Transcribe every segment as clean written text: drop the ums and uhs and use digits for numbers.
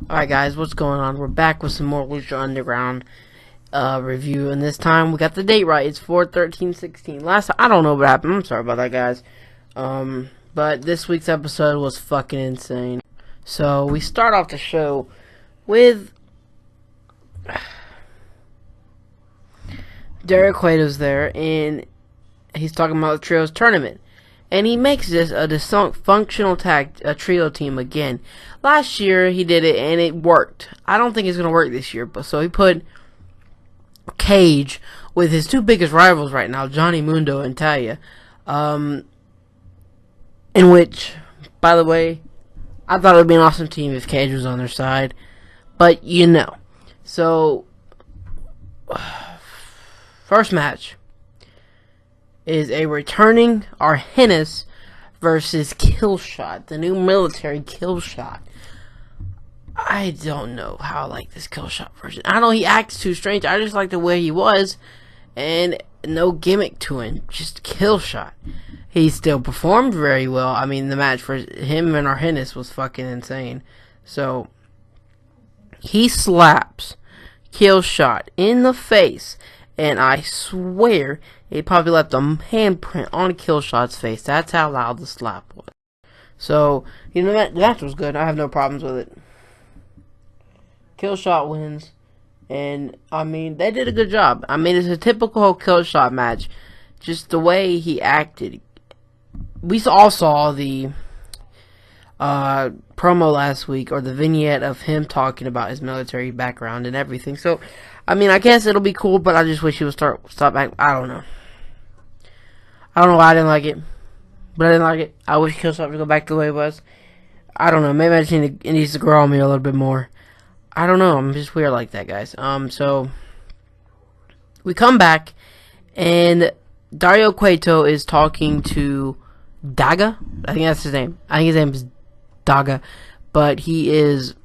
Alright guys, what's going on? We're back with some more Lucha Underground review, and this time we got the date right. It's 4/13/16. Last time, I don't know what happened. I'm sorry about that, guys. But this week's episode was fucking insane. So we start off the show with Derek Cueto's there, and he's talking about the Trios tournament. And he makes this a dysfunctional trio team again. Last year he did it and it worked. I don't think it's going to work this year. But so he put Cage with his two biggest rivals right now, Johnny Mundo and Talia. In which, by the way, I thought it would be an awesome team if Cage was on their side. But you know. So, first match is a returning Arhennis versus Killshot, the new military Killshot. I don't know how I like this Killshot version. I know he acts too strange. I just like the way he was, and no gimmick to him. Just Killshot. He still performed very well. I mean, the match for him and Arhennis was fucking insane. So, he slaps Killshot in the face, and I swear he probably left a handprint on Killshot's face. That's how loud the slap was. So, you know, the match was good. I have no problems with it. Killshot wins. And, I mean, they did a good job. I mean, it's a typical Killshot match. Just the way he acted. We all saw the promo last week, or the vignette of him talking about his military background and everything. So, I mean, I guess it'll be cool, but I just wish he would stop back. I don't know. I don't know why I didn't like it, but I didn't like it. I wish Killshot would go back to the way it was. I don't know. Maybe I just it needs to grow on me a little bit more. I don't know. I'm just weird like that, guys. So we come back, and Dario Cueto is talking to Daga. I think that's his name. I think his name is Daga, but he is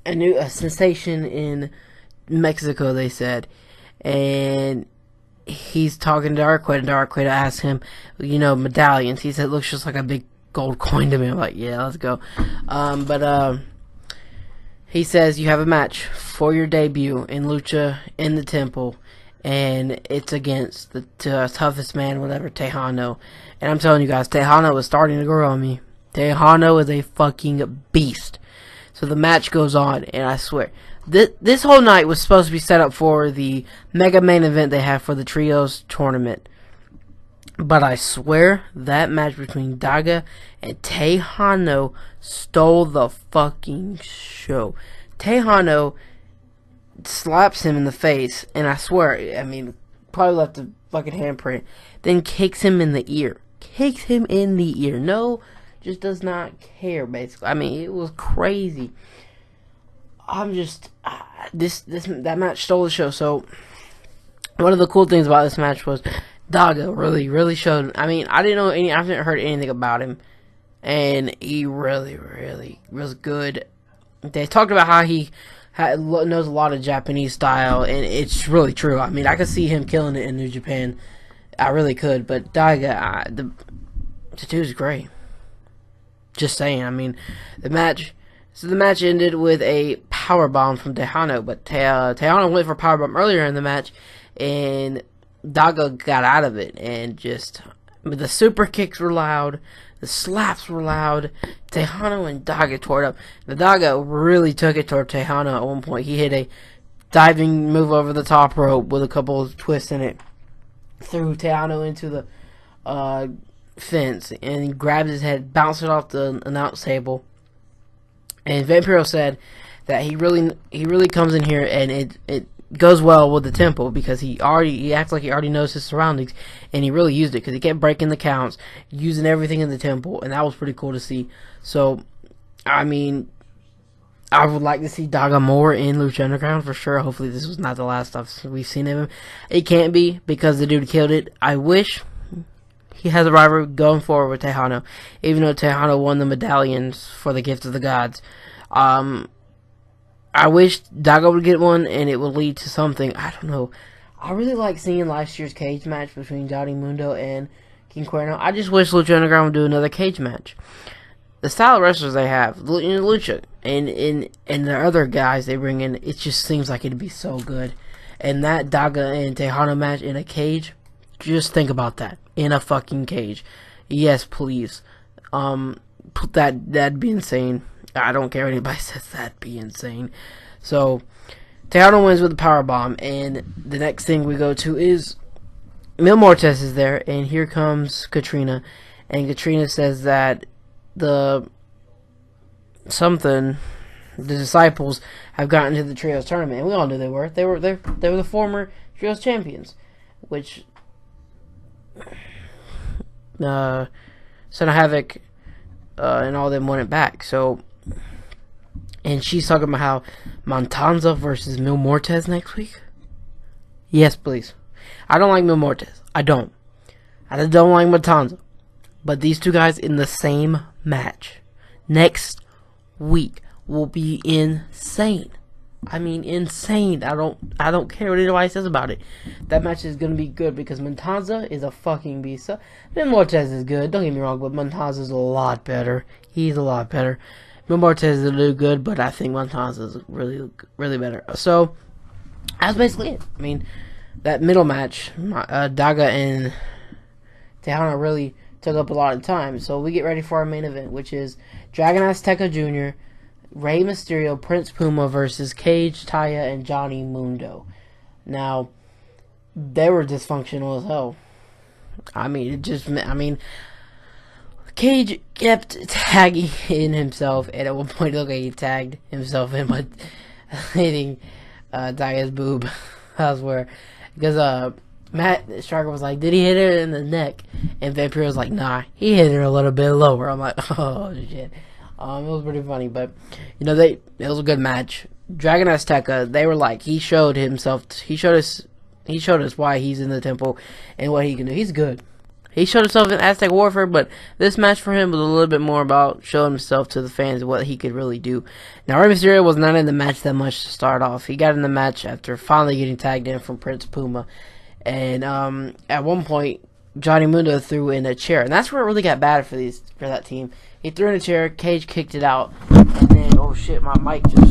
a sensation in Mexico, they said, and he's talking to Dark Cueto, and Dark Cueto asks him, medallions. He said, it looks just like a big gold coin to me. I'm like, yeah, let's go. But he says, you have a match for your debut in Lucha in the Temple, and it's against the toughest man, whatever, Tejano. And I'm telling you guys, Tejano is starting to grow on me. Tejano is a fucking beast. So the match goes on, and I swear, this whole night was supposed to be set up for the mega main event they have for the Trios tournament. But I swear, that match between Daga and Tejano stole the fucking show. Tejano slaps him in the face, and I swear, I mean, probably left a fucking handprint, then kicks him in the ear. Kicks him in the ear. No, just does not care, basically. I mean, it was crazy. I'm just, that match stole the show. So, one of the cool things about this match was Daga really showed. I mean, I haven't heard anything about him, and he really was good. They talked about how he knows a lot of Japanese style, and it's really true. I mean, I could see him killing it in New Japan. I really could, but Daga, the dude's great. Just saying. I mean, the match ended with a powerbomb from Tejano, but Tejano went for a powerbomb earlier in the match, and Daga got out of it, and the super kicks were loud, the slaps were loud. Tejano and Daga tore it up. The Daga really took it toward Tejano at one point. He hit a diving move over the top rope with a couple of twists in it, threw Tejano into the fence, and he grabbed his head, bounced it off the announce table. And Vampiro said that he really comes in here, and it goes well with the Temple, because he acts like he already knows his surroundings, and he really used it, because he kept breaking the counts, using everything in the Temple, and that was pretty cool to see. So, I mean, I would like to see Daga more in Lucha Underground for sure. Hopefully this was not the last stuff we've seen of him. It can't be, because the dude killed it. I wish he has a rivalry going forward with Tejano, even though Tejano won the medallions for the Gift of the Gods. I wish Daga would get one, and it would lead to something. I don't know. I really like seeing last year's cage match between Johnny Mundo and King Cuerno. I just wish Lucha Underground would do another cage match. the style of wrestlers they have, Lucha, and the other guys they bring in, it just seems like it'd be so good. And that Daga and Tejano match in a cage, just think about that. In a fucking cage. Yes, please. That'd be insane. I don't care what anybody says, that'd be insane. So, Tejano wins with the powerbomb, and the next thing we go to is Mil Muertes is there, and here comes Katrina, and Katrina says that the disciples have gotten to the trios tournament, and we all knew they were. They were the former trios champions, which Son of Havoc and all them won it back. So, and she's talking about how Montanza versus Mil Muertes next week. Yes, please. I don't like Mil Muertes. I don't like Montanza. But these two guys in the same match next week will be insane. I mean, insane. I don't care what anybody says about it. That match is gonna be good because Montanza is a fucking beast. Mil Muertes is good. Don't get me wrong, but Montanza is a lot better. He's a lot better. Mil Muertes is a little good, but I think Montanza is really, really better. So that's basically it. I mean, that middle match, Daga and Tejano really took up a lot of time. So we get ready for our main event, which is Dragon Azteca Jr., Rey Mysterio, Prince Puma versus Cage, Taya, and Johnny Mundo. Now, they were dysfunctional as hell. Cage kept tagging in himself, and at one point, look, he tagged himself in by hitting Taya's boob. I swear. Because Matt Striker was like, did he hit her in the neck? And Vampiro was like, nah, he hit her a little bit lower. I'm like, oh shit. It was pretty funny, but it was a good match. Dragon Azteca, they were like, he showed us why he's in the temple and what he can do. He's good. He showed himself in Aztec Warfare, but this match for him was a little bit more about showing himself to the fans what he could really do. Now, Rey Mysterio was not in the match that much to start off. He got in the match after finally getting tagged in from Prince Puma. And at one point, Johnny Mundo threw in a chair. And that's where it really got bad for that team. He threw in a chair, Cage kicked it out. And then, oh shit, my mic just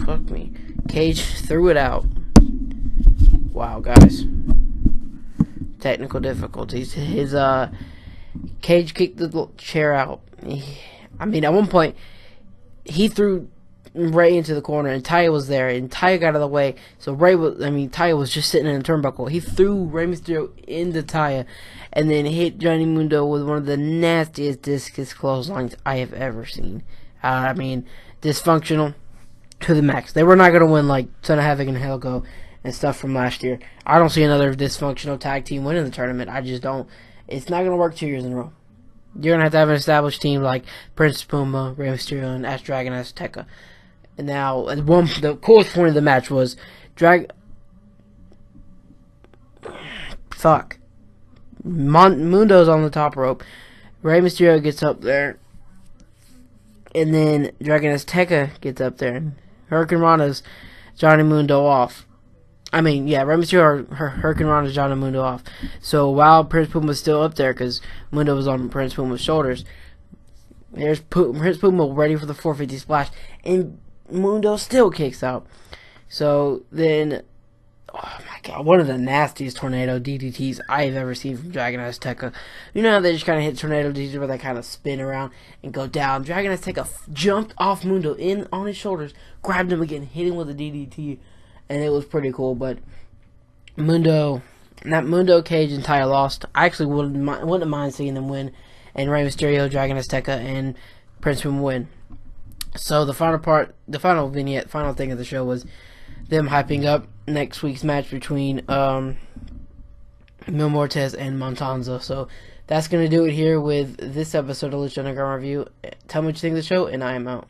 fuck me. Cage threw it out. Wow, guys. Technical difficulties. His Cage kicked the chair out. At one point he threw Rey into the corner, and Taya was there, and Taya got out of the way. So Taya was just sitting in a turnbuckle. He threw Rey Mysterio into Taya, and then hit Johnny Mundo with one of the nastiest discus clotheslines I have ever seen. Dysfunctional to the max. They were not gonna win like Son of Havoc and Helgo and stuff from last year. I don't see another dysfunctional tag team winning the tournament. I just don't. It's not going to work 2 years in a row. You're going to have an established team like Prince Puma, Rey Mysterio, and Dragon Azteca. And now, the coolest point of the match was Mundo's on the top rope. Rey Mysterio gets up there. And then Dragon Azteca gets up there. And Hurricane Rana's Johnny Mundo off. Rey Mysterio Hurricane Rana's Johnny Mundo off. So while Prince Puma was still up there, because Mundo was on Prince Puma's shoulders, there's Prince Puma ready for the 450 splash, and Mundo still kicks out. So then, oh my god, one of the nastiest tornado DDTs I have ever seen from Dragon Azteca. You know how they just kind of hit tornado DDTs where they kind of spin around and go down? Dragon Azteca jumped off Mundo in on his shoulders, grabbed him again, hit him with a DDT. And it was pretty cool, but Mundo, Cage, and Taya lost. I actually wouldn't mind seeing them win, and Rey Mysterio, Dragon Azteca, and Prince Puma win. So the final thing of the show was them hyping up next week's match between Mil Muertes and Montanza. So that's going to do it here with this episode of Lucha Underground Review. Tell me what you think of the show, and I am out.